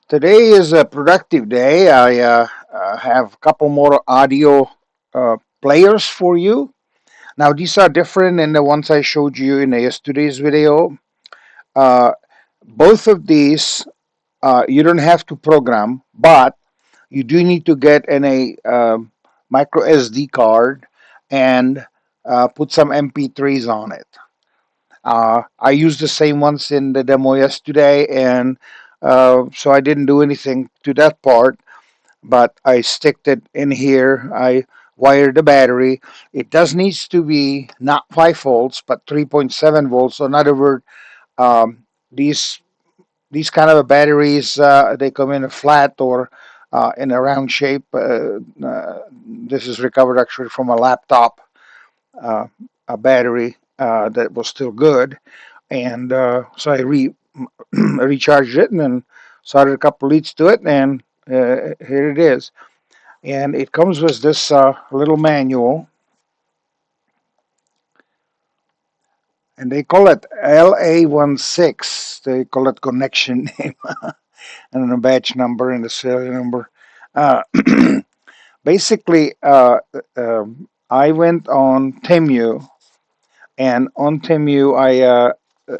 Today is a productive day. I have a couple more audio players for you. Now, these are different than the ones I showed you in yesterday's video. Uh, both of these, you don't have to program, but you do need to get in a micro SD card and put some MP3s on it. I used the same ones in the demo yesterday, and so I didn't do anything to that part, but I sticked it in here. I wired the battery. It does needs to be not 5 volts, but 3.7 volts. So in other words, um, these these kind of batteries they come in a flat or in a round shape. This is recovered actually from a laptop, uh, a battery that was still good, and so I recharged it and then soldered a couple leads to it, and here it is. And it comes with this little manual, and they call it LA16. They call it connection name and then a batch number and the serial number. Uh, basically, I went on Temu, and on Temu I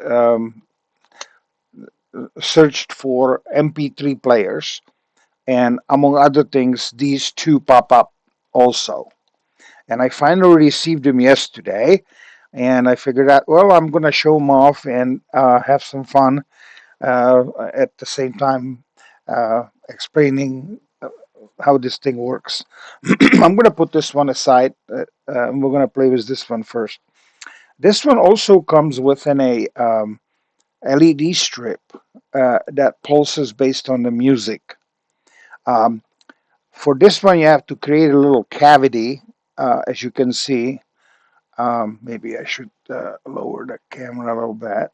um, searched for MP3 players, and among other things, these two pop up also. And I finally received them yesterday, and I figured out, well, I'm going to show them off and have some fun at the same time explaining how this thing works. I'm going to put this one aside. And we're going to play with this one first. This one also comes with a LED strip that pulses based on the music. Um, for this one, you have to create a little cavity, as you can see. Maybe I should lower the camera a little bit.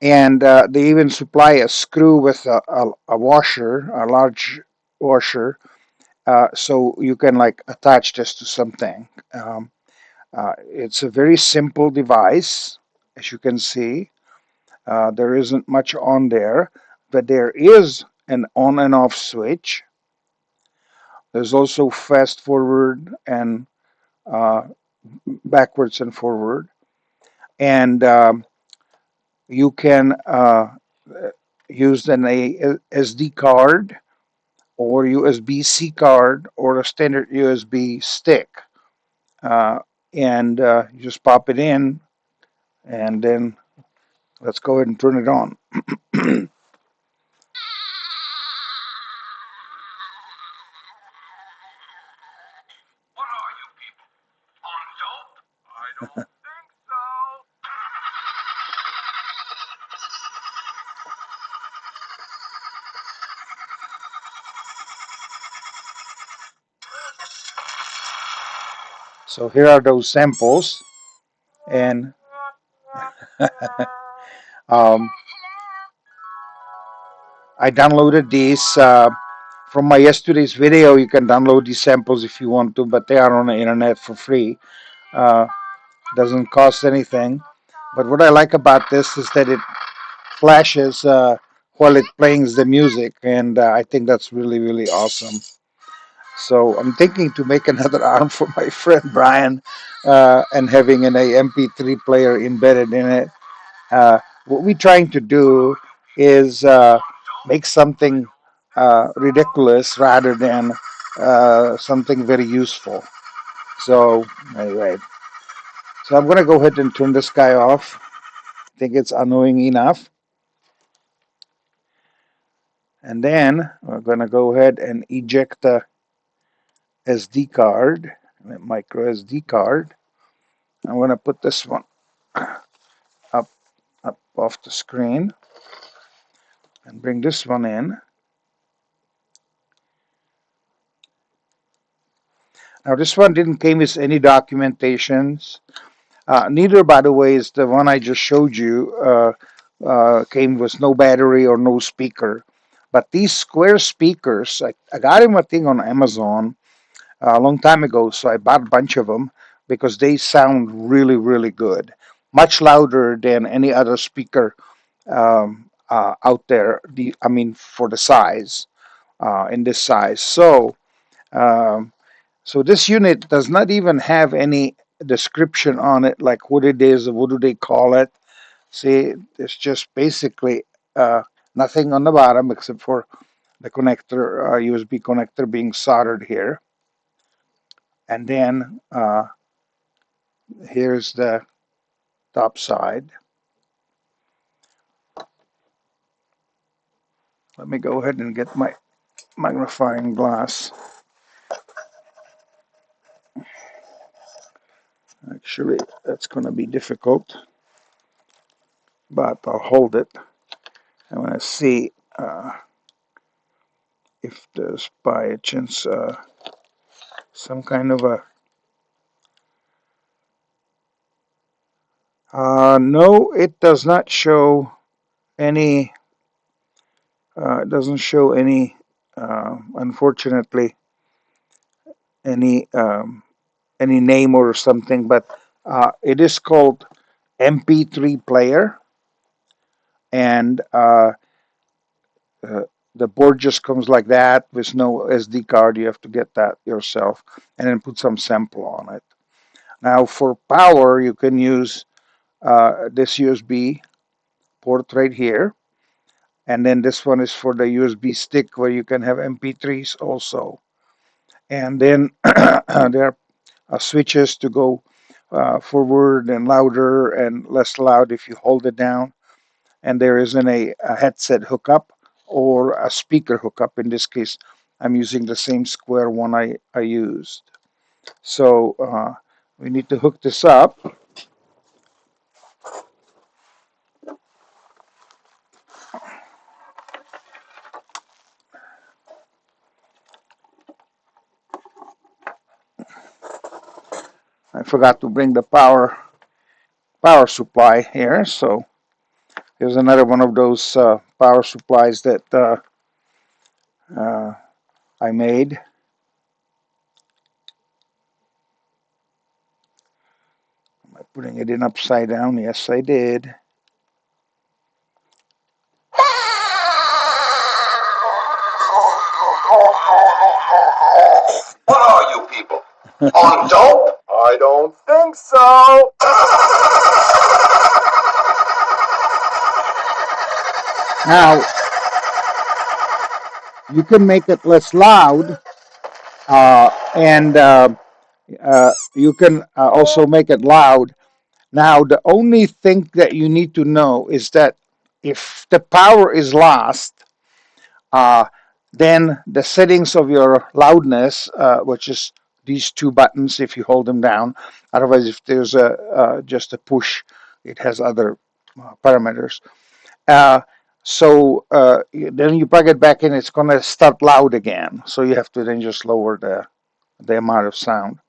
And they even supply a screw with a washer, a large washer, so you can like attach this to something. It's a very simple device, as you can see. There isn't much on there, but there is an on and off switch. There's also fast forward and uh, backwards and forward. And you can use an SD card or USB-C card or a standard USB stick. Uh, and you just pop it in, and then let's go ahead and turn it on. So here are those samples, and um, I downloaded these from my yesterday's video. You can download these samples if you want to, but they are on the internet for free. Uh, doesn't cost anything. But what I like about this is that it flashes while it plays the music, and I think that's really, really awesome. So I'm thinking to make another arm for my friend Brian, and having an MP3 player embedded in it. What we're trying to do is make something ridiculous rather than something very useful. So anyway, so I'm gonna go ahead and turn this guy off. I think it's annoying enough. And then we're gonna go ahead and eject the SD card, the micro SD card. I'm gonna put this one up up off the screen and bring this one in. Now this one didn't came with any documentations. Neither, by the way, is the one I just showed you. Came with no battery or no speaker. But these square speakers, I got them a thing on Amazon a long time ago, so I bought a bunch of them because they sound really, really good, much louder than any other speaker out there. I mean, for the size, in this size. Um, so this unit does not even have any description on it, like what it is or what do they call it. See, it's just basically nothing on the bottom except for the connector, USB connector being soldered here. And then here's the top side. Let me go ahead and get my magnifying glass. Actually, that's going to be difficult, but I'll hold it. I want to see if there's by chance some kind of a. No, it does not show any. It doesn't show any. Unfortunately, any any name or something, but it is called MP3 player, and uh, the board just comes like that with no SD card. You have to get that yourself, and then put some sample on it. Now, for power, you can use this USB port right here, and then this one is for the USB stick where you can have MP3s also. And then there are switches to go forward and louder and less loud if you hold it down. And there isn't a headset hookup or a speaker hookup. In this case, I'm using the same square one I used. So we need to hook this up. I forgot to bring the power supply here, so here's another one of those power supplies that uh, I made. Am I putting it in upside down? Yes, I did. What are you people? On dope? I don't think so. Now, you can make it less loud, and you can also make it loud. Now, the only thing that you need to know is that if the power is lost, uh, then the settings of your loudness, which is these two buttons, if you hold them down. Otherwise, if there's a just a push, it has other parameters. Uh, then you plug it back in, it's going to start loud again. So you have to then just lower the amount of sound.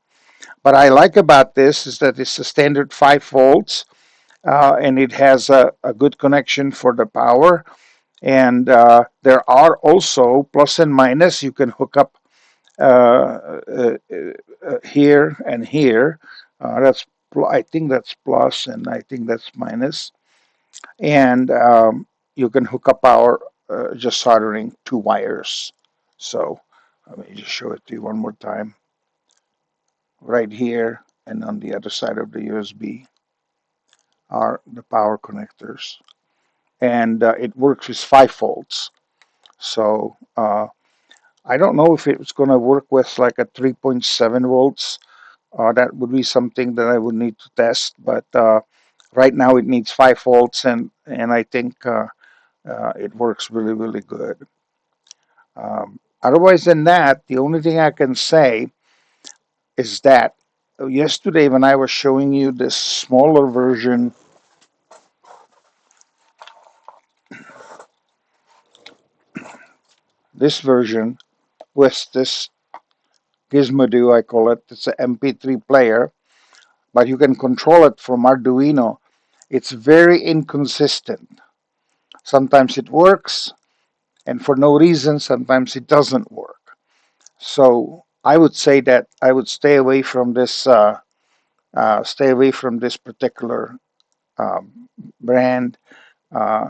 What I like about this is that it's a standard 5 volts, and it has a good connection for the power. And there are also plus and minus. You can hook up here and here. That's I think that's plus, and I think that's minus. And you can hook up power just soldering two wires. So let me just show it to you one more time. Right here and on the other side of the USB are the power connectors, and it works with 5 volts. So I don't know if it's going to work with like a 3.7 volts. That would be something that I would need to test. But right now it needs 5 volts, and I think it works really, really good. Otherwise than that, the only thing I can say is that yesterday when I was showing you this smaller version, this version with this Gizmodo, I call it, it's an MP3 player, but you can control it from Arduino. It's very inconsistent. Sometimes it works, and for no reason, sometimes it doesn't work. So I would say that I would stay away from this. Stay away from this particular brand Uh,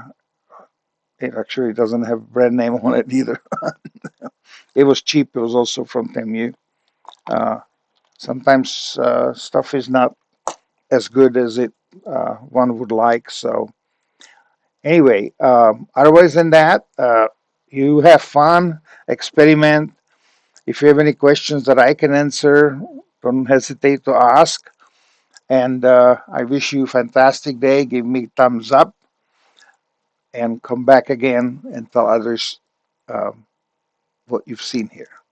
it actually doesn't have brand name on it either. It was cheap. It was also from Temu. Uh, Sometimes stuff is not as good as it one would like. So anyway, otherwise than that, you have fun, experiment. If you have any questions that I can answer, don't hesitate to ask. And I wish you a fantastic day. Give me thumbs up and come back again and tell others what you've seen here.